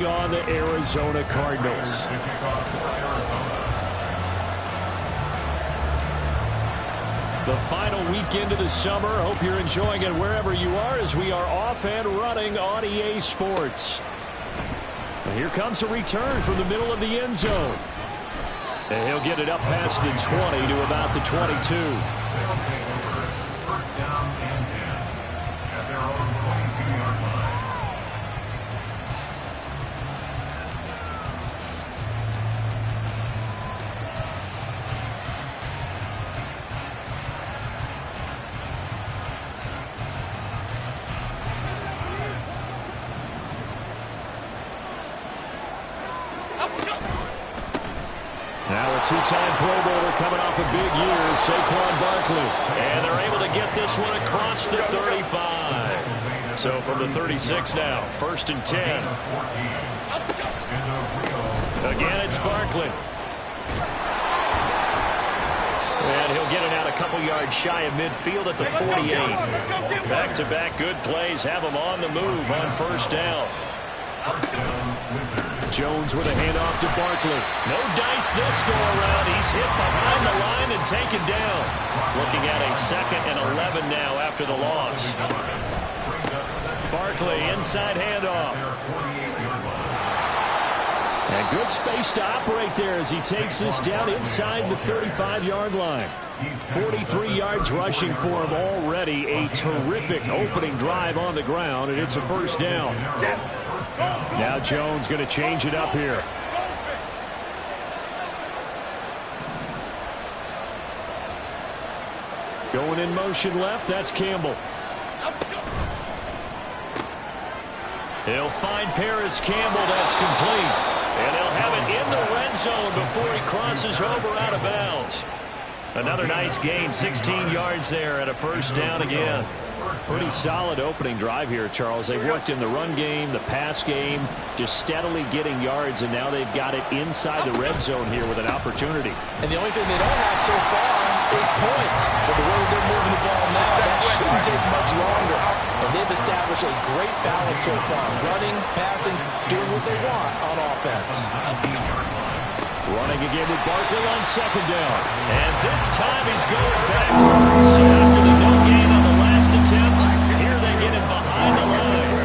On the Arizona Cardinals. The final weekend of the summer. Hope you're enjoying it wherever you are as we are off and running on EA Sports. And here comes a return from the middle of the end zone. And he'll get it up past the 20 to about the 22. First down and 10 at their own 22-yard line. Now a two-time Pro Bowler coming off a big year, Saquon Barkley. And they're able to get this one across the 35. So from the 36 now, first and 10. Again, it's Barkley. And he'll get it out a couple yards shy of midfield at the 48. Back-to-back good plays have him on the move on first down. Jones with a handoff to Barkley. No dice this go-around. He's hit behind the line and taken down. Looking at a 2nd and 11 now after the loss. Barkley inside handoff. And good space to operate there as he takes this down inside the 35-yard line. 43 yards rushing for him already. A terrific opening drive on the ground, and it's a first down. Now Jones going to change it up here. Going in motion left, that's Campbell. He'll find Paris Campbell, that's complete. And they'll have it in the red zone before he crosses over out of bounds. Another nice gain, 16 yards there, and a first down again. Pretty solid opening drive here, Charles. They worked in the run game, the pass game, just steadily getting yards, and now they've got it inside the red zone here with an opportunity. And the only thing they don't have so far is points. But the way they're moving the ball now, that shouldn't take much longer. And they've established a great balance so far. Running, passing, doing what they want on offense. Running again with Barkley on second down. And this time he's going backwards. So after the no gain on the last attempt, here they get him behind the line.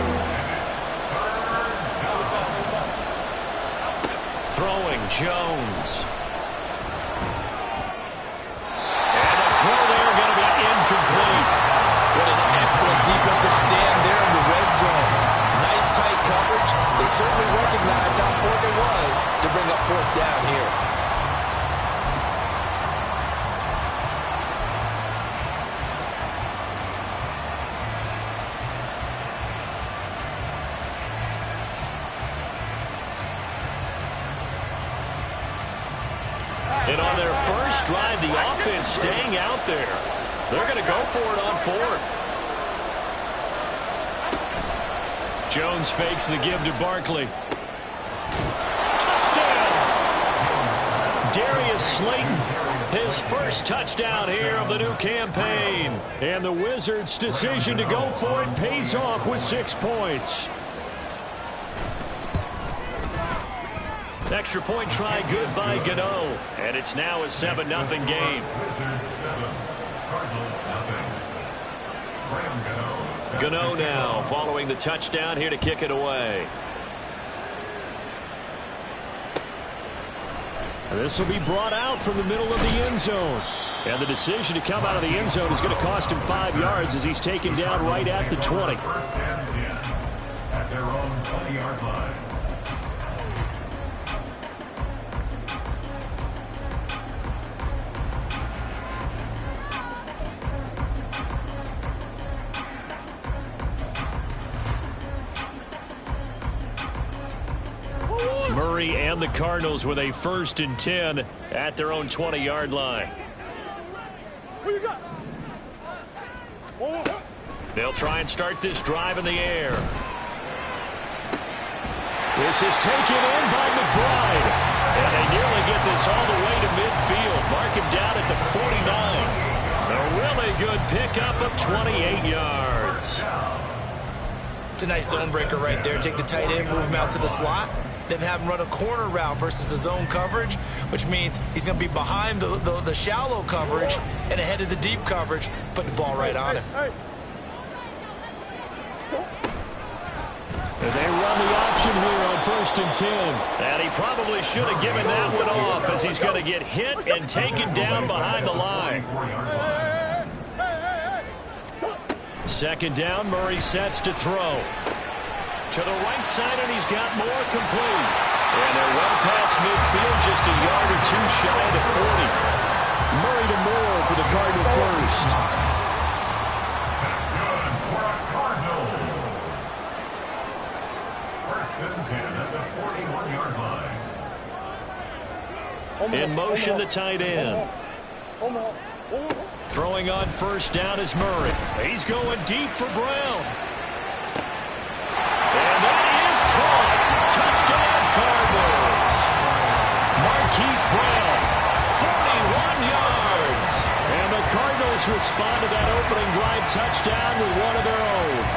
Throwing Jones. And the throw there going to be incomplete. What an excellent defensive stand there in the red zone. Nice tight coverage. They certainly recognized how important it was to bring up fourth down here. And on their first drive, the offense staying out there. They're going to go for it on fourth. Jones fakes the give to Barkley. Touchdown! Darius Slayton, his first touchdown here of the new campaign. And the Wizards' decision to go for it pays off with 6 points. Extra point try good by Gano. And it's now a 7-0 game. Gano now following the touchdown here to kick it away. And this will be brought out from the middle of the end zone. And the decision to come out of the end zone is going to cost him 5 yards as he's taken down right at the 20. First and 10 at their own 20-yard line. Murray and the Cardinals with a first and 10 at their own 20-yard line. They'll try and start this drive in the air. This is taken in by McBride. And they nearly get this all the way to midfield. Mark him down at the 49. A really good pickup of 28 yards. It's a nice zone breaker right there. Take the tight end, move him out to the slot, then have him run a corner route versus the zone coverage, which means he's going to be behind the shallow coverage and ahead of the deep coverage, putting the ball right on him. They run the option here on 1st and 10. And he probably should have given that one off as he's going to get hit and taken down behind the line. 2nd down, Murray sets to throw. To the right side, and he's got more complete. And they're well past midfield, just a yard or two shy of the 40. Murray to Moore for the Cardinal first. That's good for a Cardinals. 1st and 10 at the 41-yard line. In motion, the tight end. Throwing on 1st down is Murray. He's going deep for Brown. And that is caught. Touchdown, Cardinals. Marquise Brown, 41 yards. And the Cardinals respond to that opening drive touchdown with one of their own.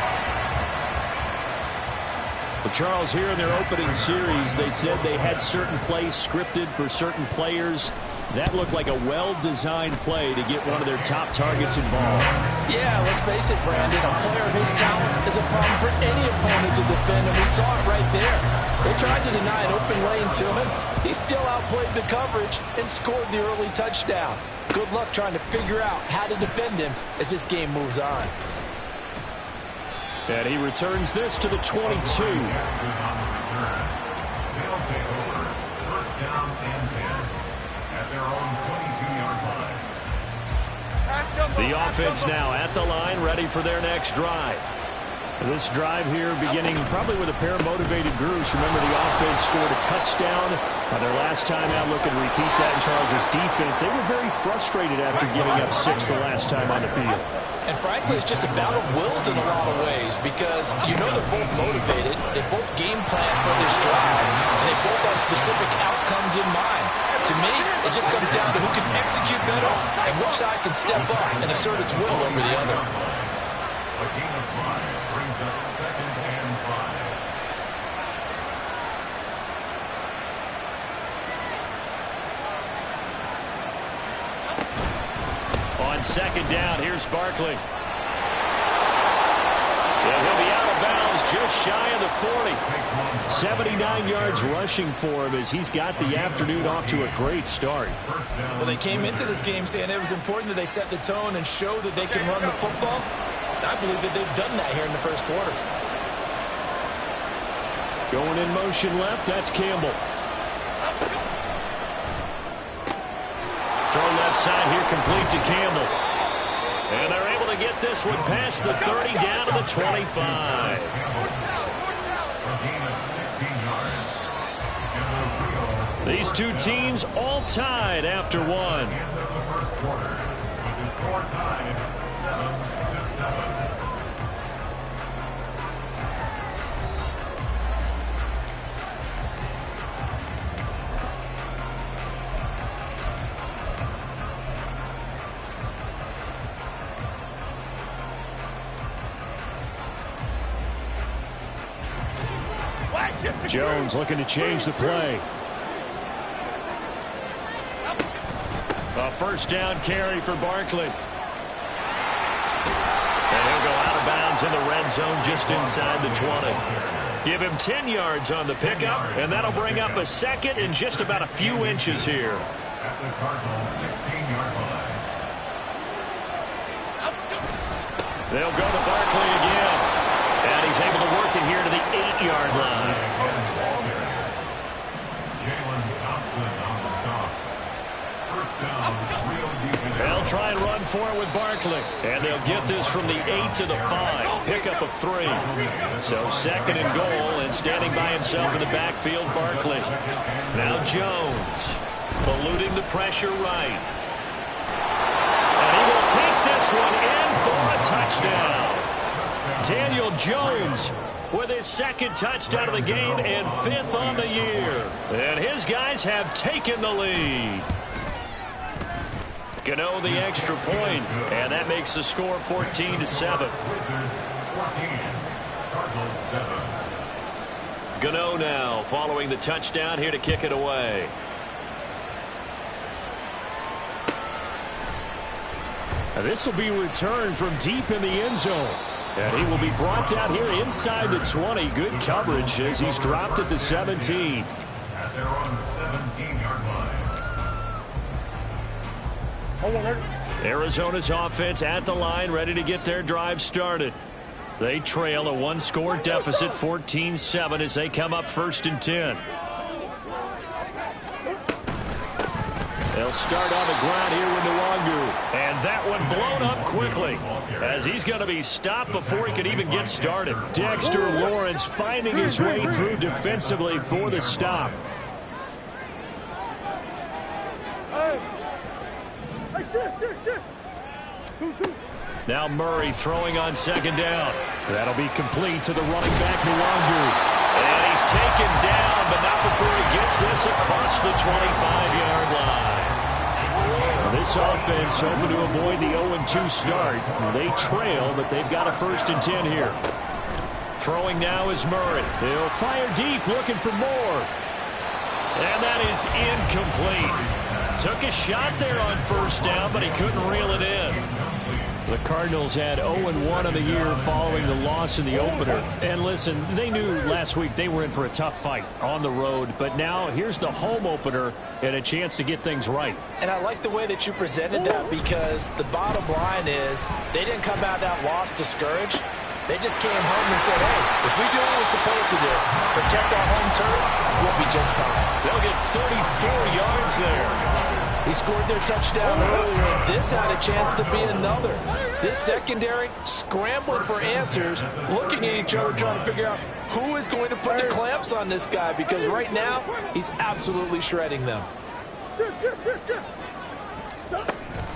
Well, Charles, here in their opening series, they said they had certain plays scripted for certain players. That looked like a well-designed play to get one of their top targets involved. Yeah, let's face it, Brandon. A player of his talent is a problem for any opponent to defend, and we saw it right there. They tried to deny an open lane to him. He still outplayed the coverage and scored the early touchdown. Good luck trying to figure out how to defend him as this game moves on. And he returns this to the 22. They'll take over 1st down and 10 at their own 22-yard line. The offense now at the line, ready for their next drive. This drive here beginning probably with a pair of motivated groups. Remember, the offense scored a touchdown their last time out. Looking to repeat that in Charles' defense. They were very frustrated after giving up 6 the last time on the field. And frankly, it's just a battle of wills in a lot of ways because you know they're both motivated, they both game plan for this drive, and they both have specific outcomes in mind. To me, it just comes down to who can execute better and which side can step up and assert its will over the other. A gain of 5 brings up 2nd and 5. On 2nd down, here's Barkley. And he'll be out of bounds just shy of the 40. 79 yards rushing for him as he's got the afternoon off to a great start. Well, they came into this game saying it was important that they set the tone and show that they can run the football. I believe that they've done that here in the 1st quarter. Going in motion left, that's Campbell. Throw left side here, complete to Campbell. And they're able to get this one past the 30 down to the 25. These two teams all tied after one. Jones looking to change the play. A 1st down carry for Barkley. And he'll go out of bounds in the red zone just inside the 20. Give him 10 yards on the pickup, and that'll bring up a 2nd and just about a few inches here. At the Cardinals' 16-yard line. They'll go to Barkley again. And he's able to work it here to the 8-yard line. Jalen Thompson on the stop. 1st down, real defense. They'll try and run for it with Barkley. And they'll get this from the 8 to the 5. Pickup of 3. So 2nd and goal, and standing by himself in the backfield, Barkley. Now Jones, eluding the pressure right. And he will take this one in for a touchdown. Daniel Jones with his 2nd touchdown of the game and 5th on the year. And his guys have taken the lead. Gano the extra point, and that makes the score 14-7. Wizards 14, Cardinals 7. Gano now following the touchdown here to kick it away. This will be returned from deep in the end zone. And he will be brought down here inside the 20. Good coverage as he's dropped at the 17. At their own 17-yard line. Arizona's offense at the line, ready to get their drive started. They trail a one-score deficit, 14-7, as they come up 1st and 10. They'll start on the ground here with Nwangu. And that one blown up quickly as he's going to be stopped before he can even get started. Dexter Lawrence finding his way through defensively for the stop. Now Murray throwing on 2nd down. That'll be complete to the running back, Nwangu. And he's taken down, but not before he gets this across the 25-yard line. This offense hoping to avoid the 0-2 start. They trail, but they've got a 1st and 10 here. Throwing now is Murray. He'll fire deep, looking for more. And that is incomplete. Took a shot there on 1st down, but he couldn't reel it in. The Cardinals had 0-1 on the year following the loss in the opener. And listen, they knew last week they were in for a tough fight on the road. But now here's the home opener and a chance to get things right. And I like the way that you presented that, because the bottom line is they didn't come out of that loss discouraged. They just came home and said, hey, if we do what we're supposed to do, protect our home turf, we'll be just fine. They'll get 34 yards there. He scored their touchdown earlier. This had a chance to be another. This secondary scrambling for answers, looking at each other, trying to figure out who is going to put the clamps on this guy, because right now he's absolutely shredding them.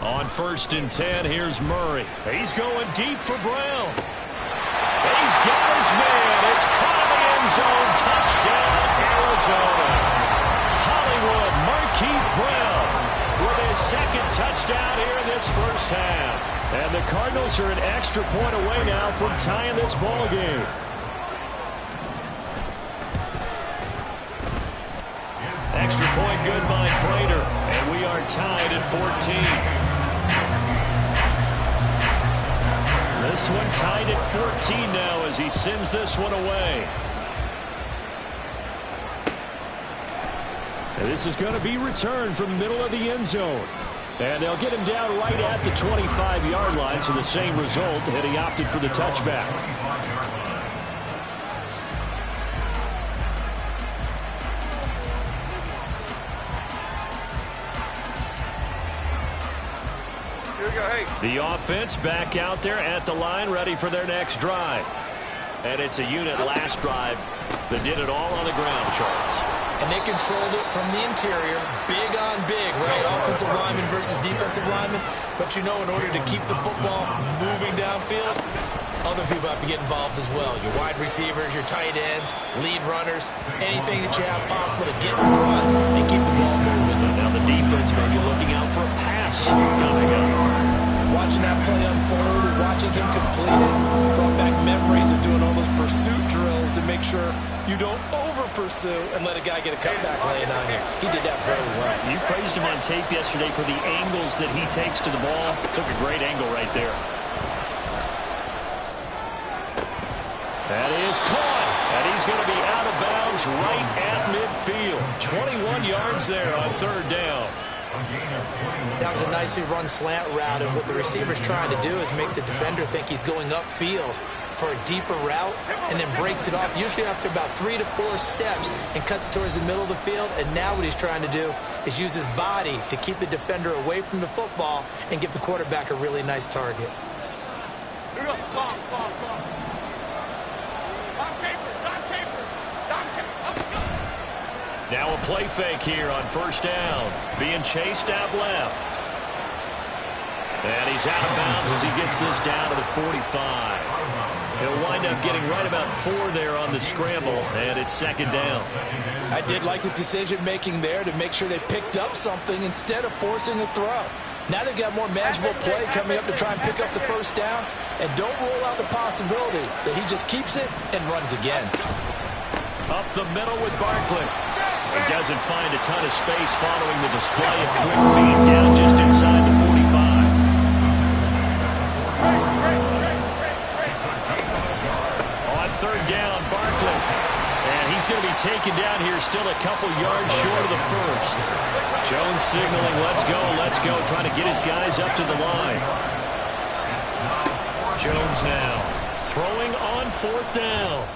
On 1st and 10, here's Murray. He's going deep for Brown. He's got his man. It's caught in the end zone. Touchdown, Arizona. Hollywood Marquise Brown with his 2nd touchdown here in this 1st half. And the Cardinals are an extra point away now from tying this ball game. Extra point good by Prater. And we are tied at 14. This one tied at 14 now as he sends this one away. And this is going to be returned from the middle of the end zone. And they'll get him down right at the 25-yard line, so the same result, and he opted for the touchback. The offense back out there at the line, ready for their next drive. And it's a unit last drive that did it all on the ground, Charles. And they controlled it from the interior, big on big, right? Offensive lineman versus defensive lineman. But you know, in order to keep the football moving downfield, other people have to get involved as well. Your wide receivers, your tight ends, lead runners, anything that you have possible to get in front and keep the ball moving. Now the defense may be looking out for a pass coming up. Watching that play unfold and watching him complete it brought back memories of doing all those pursuit drills to make sure you don't over-pursue and let a guy get a cutback laying on you. He did that very well. You praised him on tape yesterday for the angles that he takes to the ball. Took a great angle right there. That is caught, and he's going to be out of bounds right at midfield. 21 yards there on 3rd down. That was a nicely run slant route, and what the receiver's trying to do is make the defender think he's going upfield for a deeper route, and then breaks it off, usually after about 3 to 4 steps, and cuts towards the middle of the field. And now what he's trying to do is use his body to keep the defender away from the football and give the quarterback a really nice target. Now a play fake here on 1st down. Being chased out left. And he's out of bounds as he gets this down to the 45. He'll wind up getting right about 4 there on the scramble, and it's 2nd down. I did like his decision-making there to make sure they picked up something instead of forcing the throw. Now they've got more manageable play coming up to try and pick up the first down. And don't rule out the possibility that he just keeps it and runs again. Up the middle with Barkley. He doesn't find a ton of space following the display of quick feet down just inside the 45. On third down, Barkley. And he's going to be taken down here still a couple yards short of the first. Jones signaling, let's go, trying to get his guys up to the line. Jones now throwing on fourth down.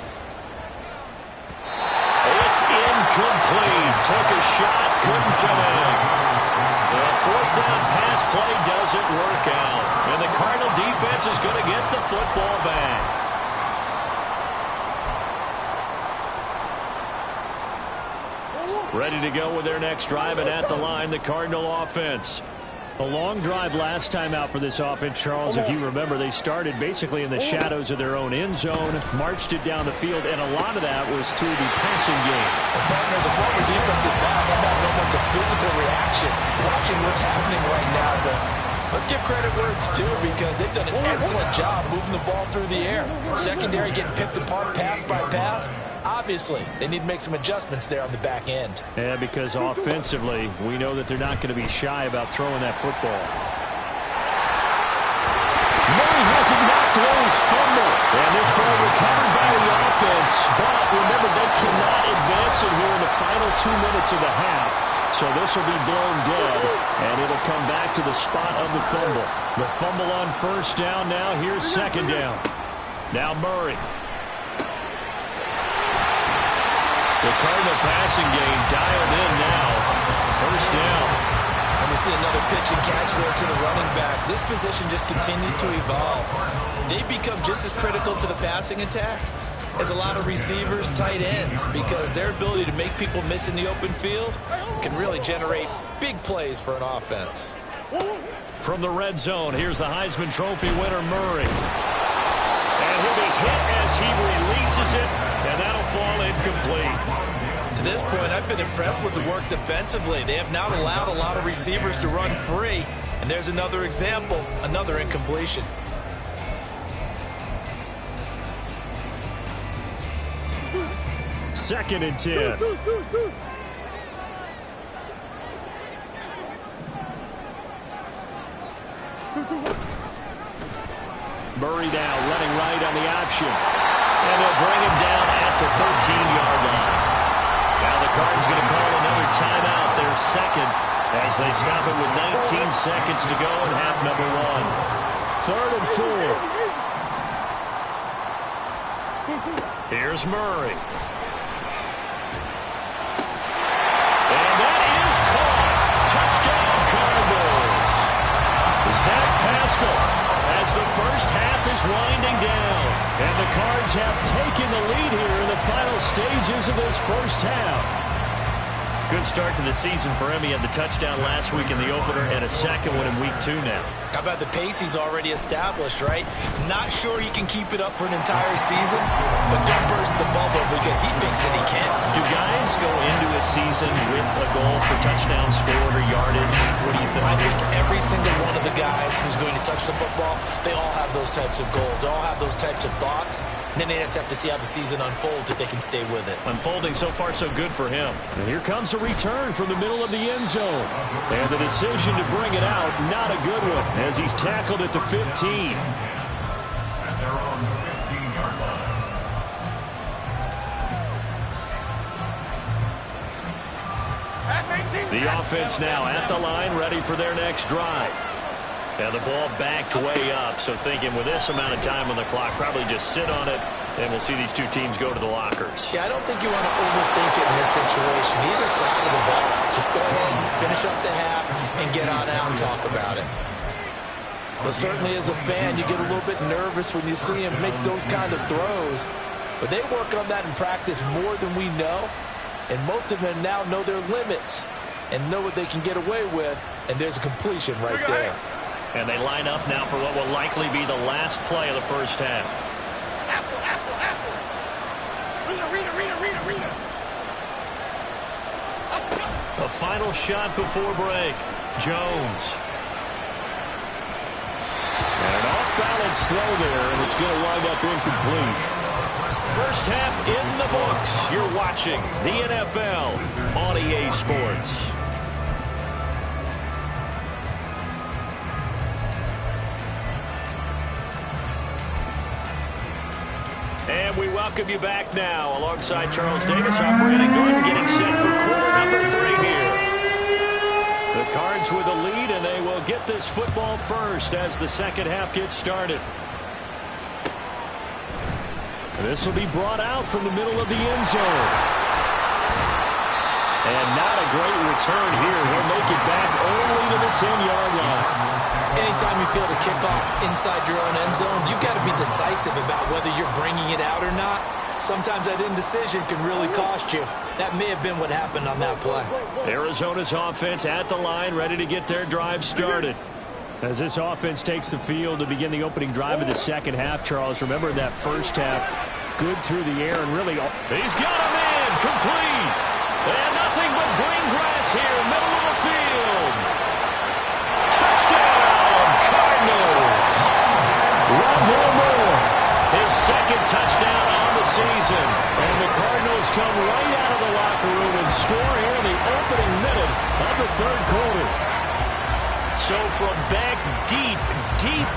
It's incomplete. Took a shot, couldn't connect. The fourth down pass play doesn't work out. And the Cardinal defense is going to get the football back. Ready to go with their next drive, and at the line, the Cardinal offense. A long drive last time out for this offense, Charles. If you remember, they started basically in the shadows of their own end zone, marched it down the field, and a lot of that was through the passing game. There's a former defensive back. How about almost a physical reaction watching what's happening right now? But let's give credit where it's due, because they've done an excellent job moving the ball through the air. Secondary getting picked apart pass by pass. Obviously, they need to make some adjustments there on the back end. Yeah, because offensively, we know that they're not going to be shy about throwing that football. Murray has it knocked loose. Fumble. And this ball recovered by the offense. But remember, they cannot advance it here in the final 2 minutes of the half. So this will be blown dead, and it'll come back to the spot of the fumble. The fumble on first down now. Here's second down. Now Murray. The Cardinal passing game dialed in now. First down. And we see another pitch and catch there to the running back. This position just continues to evolve. They become just as critical to the passing attack as a lot of receivers, tight ends, because their ability to make people miss in the open field can really generate big plays for an offense. From the red zone, here's the Heisman Trophy winner, Murray. And he'll be hit as he releases it, and that'll fall incomplete. To this point, I've been impressed with the work defensively. They have not allowed a lot of receivers to run free. And there's another example, another incompletion. Second and 10. Murray now running right on the option. And they'll bring him down at the 13-yard line. Now the Cardinals going to call another timeout, their second, as they stop it with 19 seconds to go in half number one. Third and 4. Here's Murray. And that is caught. Touchdown, Cardinals. Zach Pascal, as the first half is winding down. And the Cards have taken the lead here in the final stages of this first half. Good start to the season for him. He had the touchdown last week in the opener and a second one in week 2 now. How about the pace he's already established, right? Not sure he can keep it up for an entire season, but don't burst the bubble because he thinks that he can. Do guys go into a season with a goal for touchdown scored or yardage? What do you think? I think every single one of the guys who's going to touch the football, they all have those types of goals. They all have those types of thoughts. And then they just have to see how the season unfolds if they can stay with it. Unfolding so far so good for him. And here comes a return from the middle of the end zone. And the decision to bring it out, not a good one, as he's tackled at the 15. At their own 15-yard line. The offense now at the line, ready for their next drive. And the ball backed way up, so thinking with this amount of time on the clock, probably just sit on it, and we'll see these two teams go to the lockers. Yeah, I don't think you want to overthink it in this situation. Either side of the ball. Just go ahead and finish up the half and get on out and talk about it. But certainly as a fan, you get a little bit nervous when you see him make those kind of throws. But they work on that in practice more than we know. And most of them now know their limits and know what they can get away with. And there's a completion right there. And they line up now for what will likely be the last play of the first half. A final shot before break. Jones. chance throw there, and it's going to wind up incomplete. First half in the books. You're watching the NFL on EA Sports. And we welcome you back now. Alongside Charles Davis, I'm Brandon Gordon, getting set for quarter number 3 here. The Cards with a lead, and they will get this football first as the second half gets started. This will be brought out from the middle of the end zone. And not a great return here. He'll make it back only to the 10-yard line. Anytime you feel the kickoff inside your own end zone, you've got to be decisive about whether you're bringing it out or not. Sometimes that indecision can really cost you. That may have been what happened on that play. Arizona's offense at the line, ready to get their drive started. As this offense takes the field to begin the opening drive of the second half, Charles, remember that first half, good through the air and really... He's got a man, complete. And nothing but green grass here, middle of the field. Touchdown, Cardinals. Rondale Moore, his second touchdown on the season. And the Cardinals come right out of the locker room and score here in the opening minute of the third quarter. So from back deep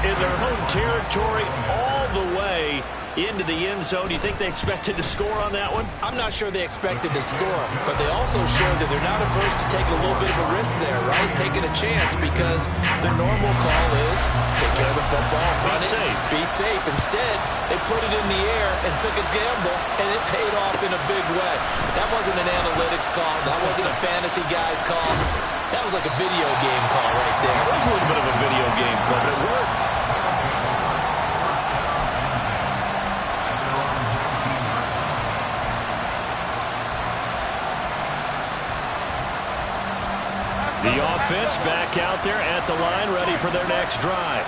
in their home territory all the way into the end zone, do you think they expected to score on that one? I'm not sure they expected to score, but they also showed that they're not averse to taking a little bit of a risk there, right? Taking a chance, because the normal call is take care of the football, run it, be safe. Instead, they put it in the air and took a gamble, and it paid off in a big way. That wasn't an analytics call. That wasn't a fantasy guy's call. That was like a video game call right there. It was a little bit of a video game call, but it worked. The offense back out there at the line, ready for their next drive.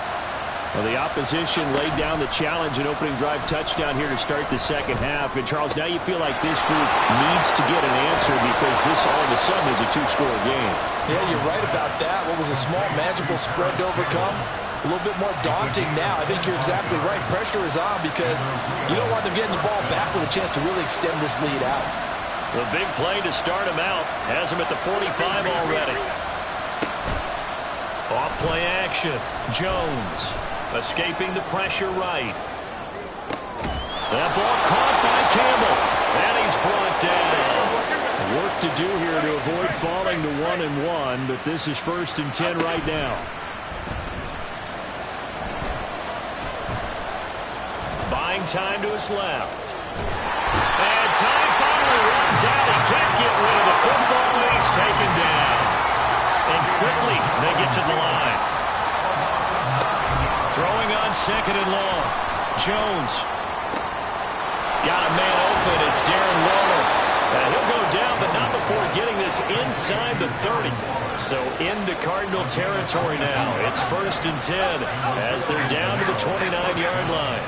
Well, the opposition laid down the challenge and opening drive touchdown here to start the second half. And, Charles, now you feel like this group needs to get an answer because this all of a sudden is a two-score game. Yeah, you're right about that. What was a small, manageable spread to overcome? A little bit more daunting now. I think you're exactly right. Pressure is on because you don't want them getting the ball back with a chance to really extend this lead out. The big play to start him out has him at the 45 already. Off play action. Jones escaping the pressure right. That ball caught by Campbell. And he's brought down. Work to do here to avoid falling to 1-1, but this is 1st and 10 right now. Buying time to his left. And time finally runs out. He can't get rid of the football. He's taken down. And quickly they get to the line. Throwing on 2nd and long. Jones. Got a man open. It's Darren Waller. He'll go down, but not before getting this inside the 30. So into Cardinal territory now. It's 1st and 10 as they're down to the 29-yard line.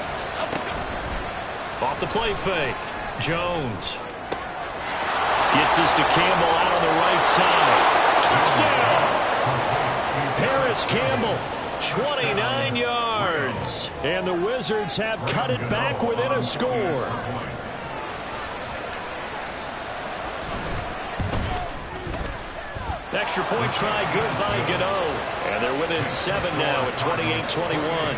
Off the play fake. Jones. Gets this to Campbell out on the right side. Touchdown! Paris Campbell, 29 yards. And the Wizards have cut it back within a score. Extra point try good by Gano. And they're within 7 now at 28-21.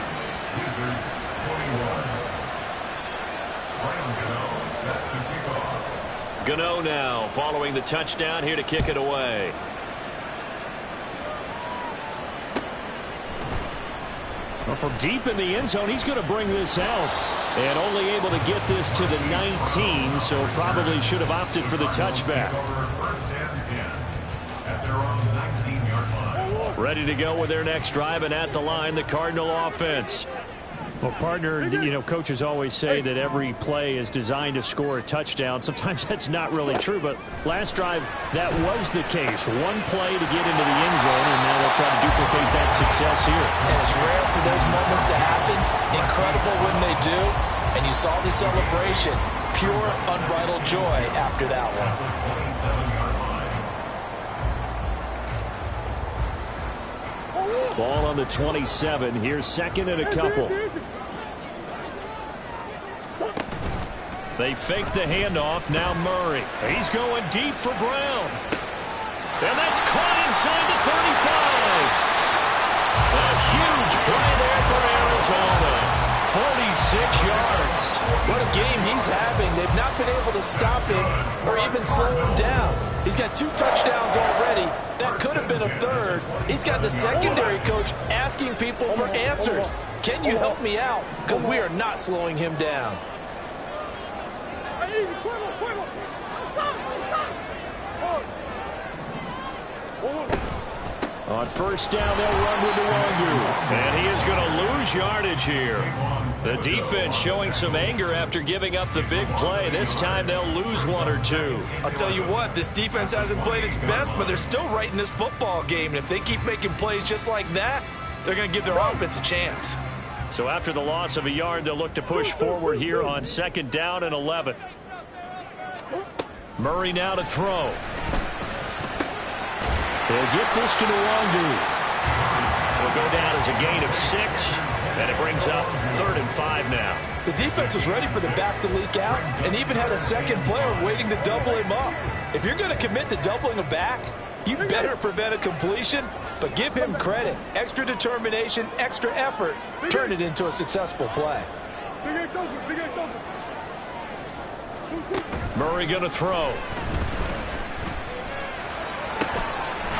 Gano now following the touchdown here to kick it away. Well, from deep in the end zone, he's going to bring this out. And only able to get this to the 19, so probably should have opted for the touchback. Ready to go with their next drive, and at the line, the Cardinal offense. Well, partner, you know, coaches always say that every play is designed to score a touchdown. Sometimes that's not really true, but last drive, that was the case. One play to get into the end zone, and now they'll try to duplicate that success here. And it's rare for those moments to happen. Incredible when they do. And you saw the celebration. Pure, unbridled joy after that one. Ball on the 27. Here's 2nd and a couple. They fake the handoff. Now Murray. He's going deep for Brown. And that's caught inside the 35. A huge play there for Arizona. 46 yards. What a game he's having. They've not been able to stop him or even slow him down. He's got 2 touchdowns already. That could have been a third. He's got the secondary coach asking people for answers. Can you help me out? Because we are not slowing him down. On first down, they'll run with Nwangu. And he is going to lose yardage here. The defense showing some anger after giving up the big play. This time they'll lose 1 or 2. I'll tell you what, this defense hasn't played its best, but they're still right in this football game. And if they keep making plays just like that, they're going to give their offense a chance. So after the loss of a yard, they'll look to push forward here on 2nd down and 11. Murray now to throw. They'll get this to Nwangu. Will go down as a gain of 6, and it brings up 3rd and 5 now. The defense was ready for the back to leak out and even had a second player waiting to double him up. If you're going to commit to doubling a back, you better prevent a completion, but give him credit. Extra determination, extra effort, turn it into a successful play. Murray going to throw.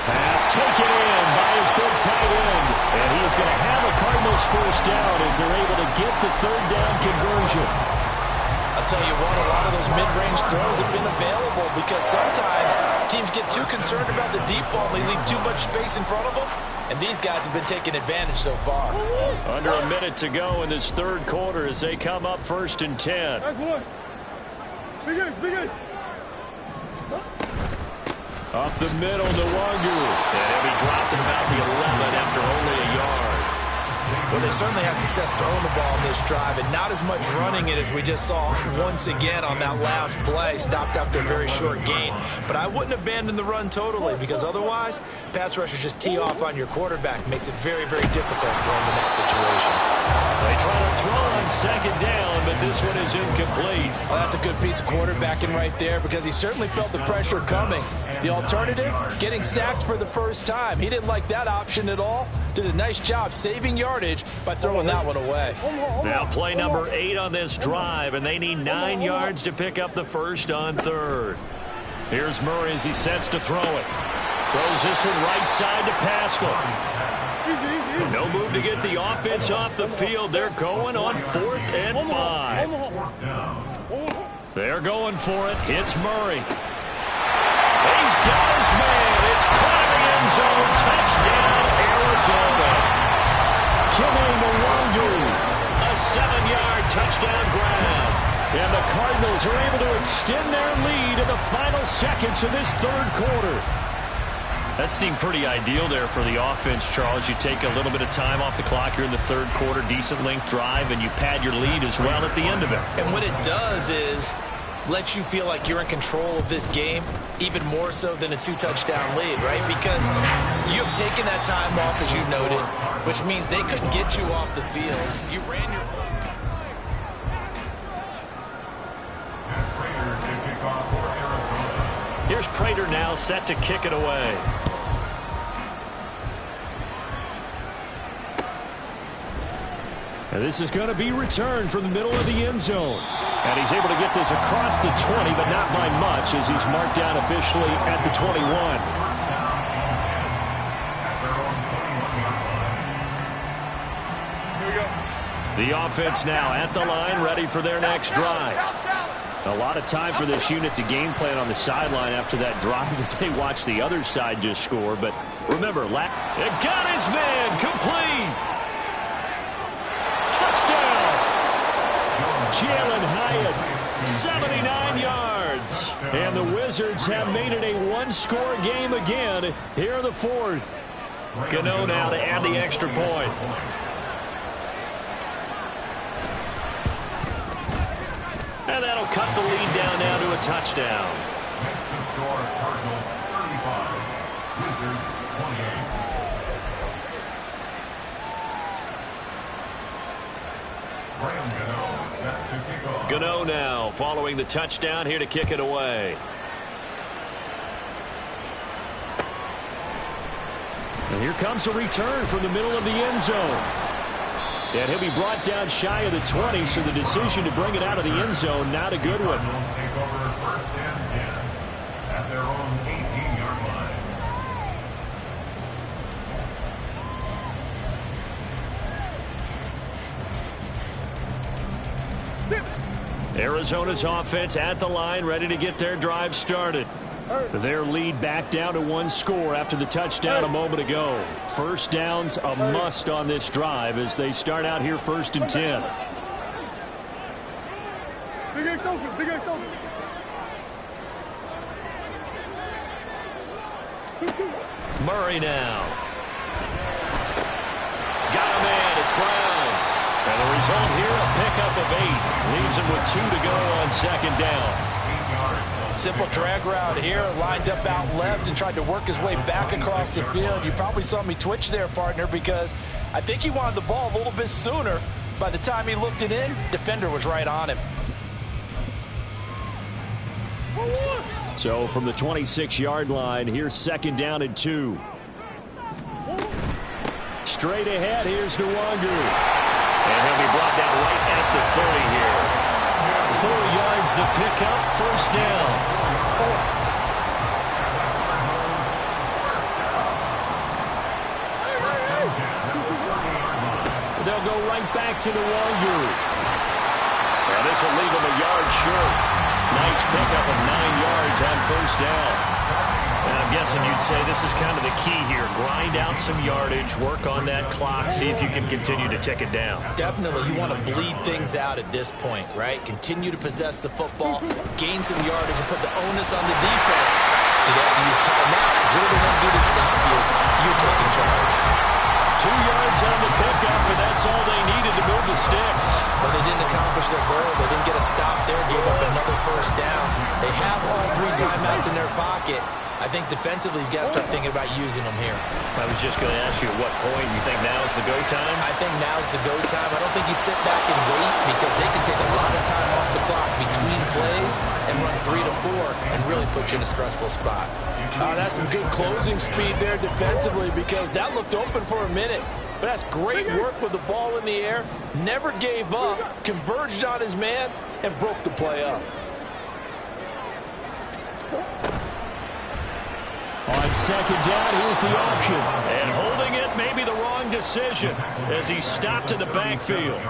Pass taken in by his big tight end. And he is going to have a Cardinals first down as they're able to get the 3rd down conversion. I'll tell you what, a lot of those mid-range throws have been available because sometimes teams get too concerned about the deep ball and they leave too much space in front of them. And these guys have been taking advantage so far. Under a minute to go in this 3rd quarter as they come up 1st and 10. Up the middle, Nwangu. And he'll be dropped at about the 11 after only a yard. Well, they certainly had success throwing the ball in this drive and not as much running it as we just saw once again on that last play. Stopped after a very short gain. But I wouldn't abandon the run totally because otherwise, pass rushers just tee off on your quarterback. Makes it very, very difficult for him in the next situation. They try to throw on 2nd down, but this one is incomplete. Well, that's a good piece of quarterbacking right there because he certainly felt the pressure coming. The alternative, getting sacked for the first time. He didn't like that option at all. Did a nice job saving yardage by throwing that one away. Now play number 8 on this drive, and they need 9 yards to pick up the first on 3rd. Here's Murray as he sets to throw it. Throws this one right side to Pascal. No move to get the offense off the field. They're going on 4th and 5. They're going for it. Hits Murray. He's got his man. It's caught in the end zone. Touchdown, Arizona. Kene Nwangu. A 7-yard touchdown grab. And the Cardinals are able to extend their lead in the final seconds of this 3rd quarter. That seemed pretty ideal there for the offense, Charles. You take a little bit of time off the clock here in the 3rd quarter, decent length drive, and you pad your lead as well at the end of it. And what it does is let you feel like you're in control of this game, even more so than a 2-touchdown lead, right? Because you have taken that time off, as you noted, which means they couldn't get you off the field. You ran your play. Here's Prater now set to kick it away. And this is going to be returned from the middle of the end zone. And he's able to get this across the 20, but not by much as he's marked down officially at the 21. The offense now at the line, ready for their next drive. A lot of time for this unit to game plan on the sideline after that drive that they watched the other side just score. But remember, it got his man complete. Touchdown. Jalen Hyatt, 79 yards. And the Wizards have made it a one-score game again here in the 4th. Gano now to add the extra point. And that'll cut the lead down now to a touchdown. Next to score, Cardinals 35, Wizards 28. Graham Gano set to kick off. Gano now following the touchdown here to kick it away. And here comes a return from the middle of the end zone. And he'll be brought down shy of the 20, so the decision to bring it out of the end zone, not a good one. Cardinals take over first and 10 at their own 18-yard line. Arizona's offense at the line, ready to get their drive started. Their lead back down to one score after the touchdown a moment ago. First down's a must on this drive as they start out here first and 10. Big X open, Big X open. Murray now. Got a man. It's Brown. And the result here, a pickup of 8. Leaves him with 2 to go on second down. Simple drag route here, lined up out left and tried to work his way back across the field. You probably saw me twitch there, partner, because I think he wanted the ball a little bit sooner. By the time he looked it in, defender was right on him. So from the 26-yard line, here's second down and 2. Straight ahead, here's Nwangu. And he'll be brought down right at the 30 here. 4 yards the pickup, first down. They'll go right back to Nwangu. Now this will leave him a yard short. Nice pickup of 9 yards on first down. And I'm guessing you'd say this is kind of the key here. Grind out some yardage, work on that clock, see if you can continue to tick it down. Definitely, you want to bleed things out at this point, right? Continue to possess the football, gain some yardage, and put the onus on the defense. Do they have to use timeouts? What do they want to do to stop you? You're taking charge. 2 yards on the pickup, and that's all they needed to move the sticks. But they didn't accomplish their goal. They didn't get a stop there, gave up another first down. They have all 3 timeouts in their pocket. I think defensively, you got to start thinking about using them here. I was just going to ask you at what point you think now is the go time? I think now's the go time. I don't think you sit back and wait because they can take a lot of time off the clock between plays and run 3 to 4 and really put you in a stressful spot. That's some good closing speed there defensively because that looked open for a minute. But that's great work with the ball in the air. Never gave up, converged on his man, and broke the play up. On second down, here's the option. And holding it may be the wrong decision as he stopped in the backfield.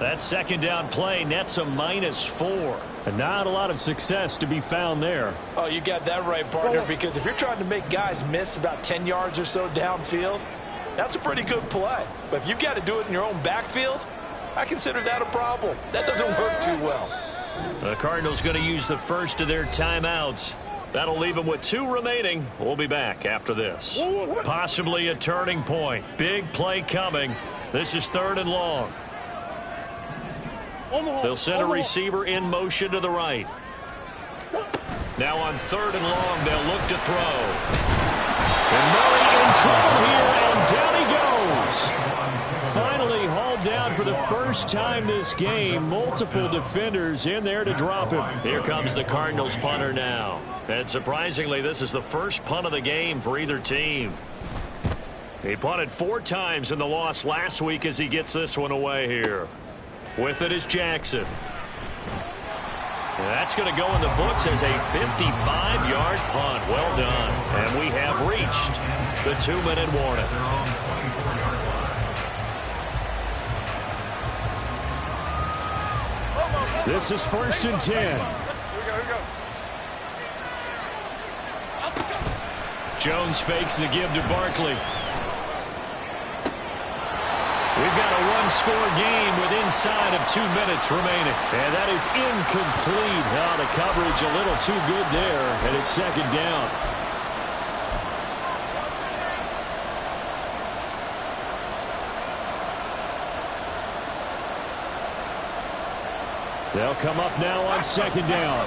That second down play nets a -4. And not a lot of success to be found there. Oh, you got that right, partner, because if you're trying to make guys miss about 10 yards or so downfield, that's a pretty good play. But if you've got to do it in your own backfield, I consider that a problem. That doesn't work too well. The Cardinals going to use the first of their timeouts. That'll leave them with 2 remaining. We'll be back after this. Possibly a turning point. Big play coming. This is 3rd and long. They'll send a receiver in motion to the right. Now on 3rd and long, they'll look to throw. And Murray in trouble here, and down he goes. Finally hauled down for the first time this game. Multiple defenders in there to drop him. Here comes the Cardinals punter now. And surprisingly, this is the first punt of the game for either team. He punted 4 times in the loss last week as he gets this one away here. With it is Jackson. And that's going to go in the books as a 55-yard punt. Well done. And we have reached the 2-minute warning. This is 1st and 10. Jones fakes the give to Barkley. We've got a 1-score game with inside of 2 minutes remaining. And that is incomplete. Oh, the coverage a little too good there, and it's second down. They'll come up now on second down.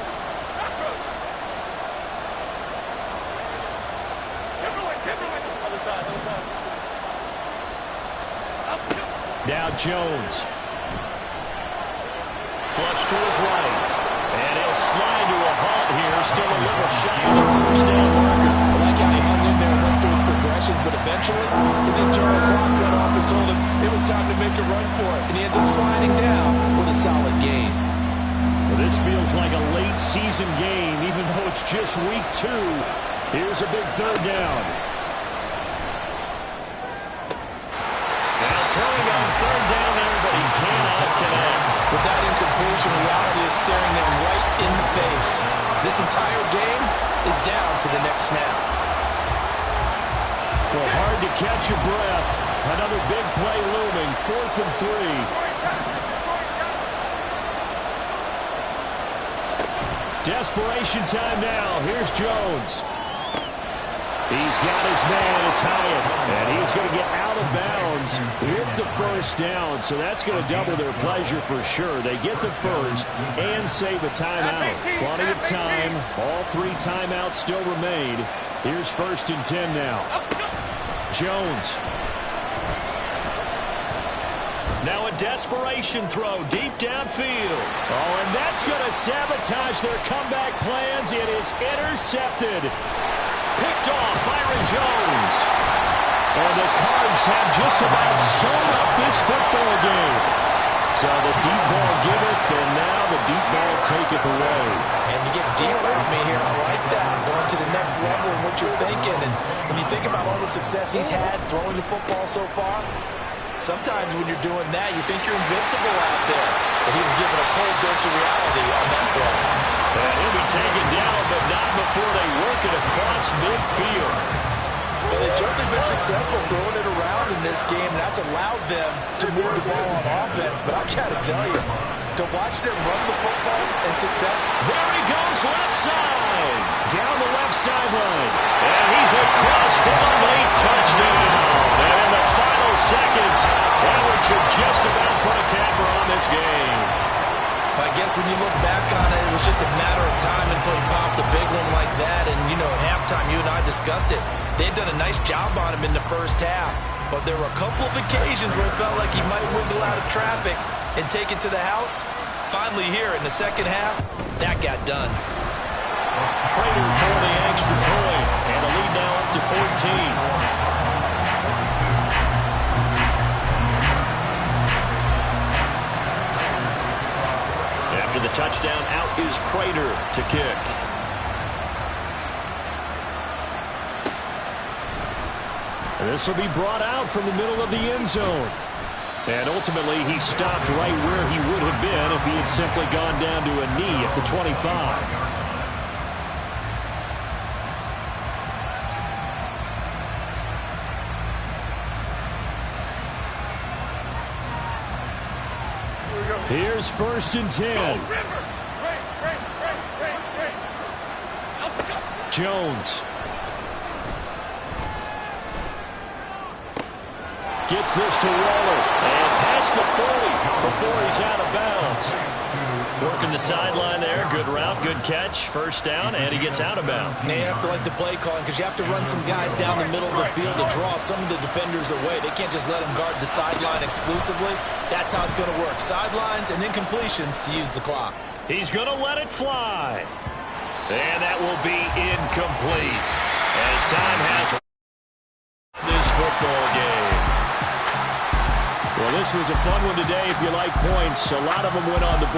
Now Jones. Flush to his right. And he'll slide to a halt here. Still a little shy of the first down marker. I like how he hung in there and went through his progressions, but eventually his internal clock went off and told him it was time to make a run for it. And he ends up sliding down with a solid gain. Well, this feels like a late season game, even though it's just week 2. Here's a big third down. Now throwing on third down there, but he cannot connect. With that incompletion, reality is staring them right in the face. This entire game is down to the next snap. Well, hard to catch your breath. Another big play looming, 4th and 3. Desperation time now. Here's Jones. He's got his man. It's Hyatt. And he's going to get out of bounds with the first down. So that's going to double their pleasure for sure. They get the first and save a timeout. Plenty of time. All 3 timeouts still remain. Here's 1st and 10 now. Jones. Now a desperation throw deep downfield. Oh, and that's going to sabotage their comeback plans. It is intercepted. Picked off Byron Jones. And the Cards have just about sewn up this football game. So the deep ball giveth, and now the deep ball taketh away. And you get deeper with me here. I like that. Going to the next level in what you're thinking. And when you think about all the success he's had throwing the football so far, sometimes when you're doing that, you think you're invincible out there. But he was given a cold dose of reality on that throw. And he'll be taken down, but not before they work it across midfield. Well, they've certainly been successful throwing it around in this game, and that's allowed them to move the ball on offense. But I've got to tell you, to watch them run the football and success. There he goes, left side. Down the left sideline. And he's across for a late touchdown. And in the final seconds, Howard should just about put a capper on this game. I guess when you look back on it, it was just a matter of time until he popped a big one like that. And, you know, at halftime, you and I discussed it. They'd done a nice job on him in the first half. But there were a couple of occasions where it felt like he might wiggle out of traffic and take it to the house. Finally here in the second half, that got done. Prater for the extra point. And the lead now up to 14. After the touchdown, out is Prater to kick. This will be brought out from the middle of the end zone. And ultimately, he stopped right where he would have been if he had simply gone down to a knee at the 25. Here's 1st and 10. Jones. Gets this to Waller. And past the 40 before he's out of bounds. Working the sideline there. Good route, good catch. First down, and he gets out of bounds. Now you have to like the play calling because you have to run some guys down the middle of the field to draw some of the defenders away. They can't just let them guard the sideline exclusively. That's how it's going to work. Sidelines and incompletions to use the clock. He's going to let it fly. And that will be incomplete. As time has this football game. Well, this was a fun one today if you like points. A lot of them went on the board.